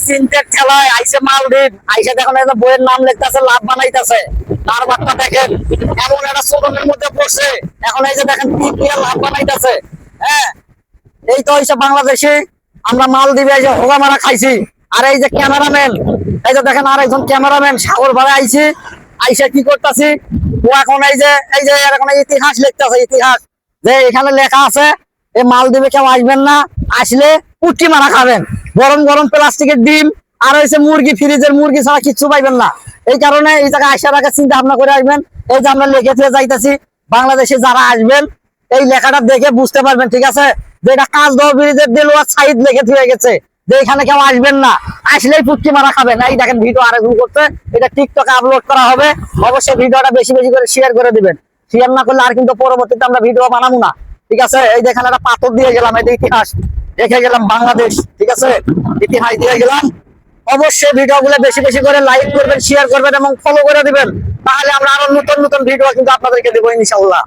চিন্তার ঠেলায় আইসে মালদ্বীপ আইসা দেখুন বইয়ের নাম লিখতেছে লাভ বানাইতেছে। তার বার্তা দেখেন এমন একটা চোখের মধ্যে পড়ছে। এখন এই যে দেখেন কি লাভ বানাইতেছে। হ্যাঁ, এই তো হইছে বাংলাদেশে আমরা মালদ্বীপে এই যে হোগা মারা খাইছি। আর এই যে ক্যামেরাম্যান, এই যে দেখেন আর একজন ক্যামেরাম্যান সাগর ভাড়া আইছি, আইসা কি করতেছি ও এখন এই যে এখন ইতিহাস লিখতেছে। ইতিহাস যে এখানে লেখা আছে এই মালদ্বীপে কেউ আসবেন না, আসলে পুটকি মারা খাবেন, গরম গরম প্লাস্টিকের ডিম আর হয়েছে মুরগি, ফ্রিজের মুরগি ছাড়া কিচ্ছু পাইবেন না। এই কারণে এই জায়গায় আসার আগে চিন্তা ভাবনা করে আসবেন। এই যে আমরা লিখে দিয়ে যাইতেছি, বাংলাদেশে যারা আসবেন এই লেখাটা দেখে বুঝতে পারবেন, ঠিক আছে, যে এটা কাজদহ ব্রিজের দেলোয়ার সাইড লিখে দিয়ে গেছে যে এখানে কেউ আসবেন না, আসলেই পুটকি মারা খাবেন। এই দেখেন ভিডিও আরেকজন করতে, এটা টিকটকে আপলোড করা হবে। অবশ্যই ভিডিওটা বেশি বেশি করে শেয়ার করে দিবেন। শেয়ার না করলে আর কিন্তু পরবর্তীতে আমরা ভিডিও বানাবো না, ঠিক আছে। এই দেখেন একটা পাথর দিয়ে গেলাম, এটা ইতিহাস দেখে গেলাম বাংলাদেশ, ঠিক আছে, ইতিহাস দিয়ে গেলাম। অবশ্যই ভিডিও গুলো বেশি বেশি করে লাইক করবেন, শেয়ার করবেন এবং ফলো করে দিবেন, তাহলে আমরা আরো নতুন নতুন ভিডিও কিন্তু আপনাদেরকে দেবো ইনশাআল্লাহ।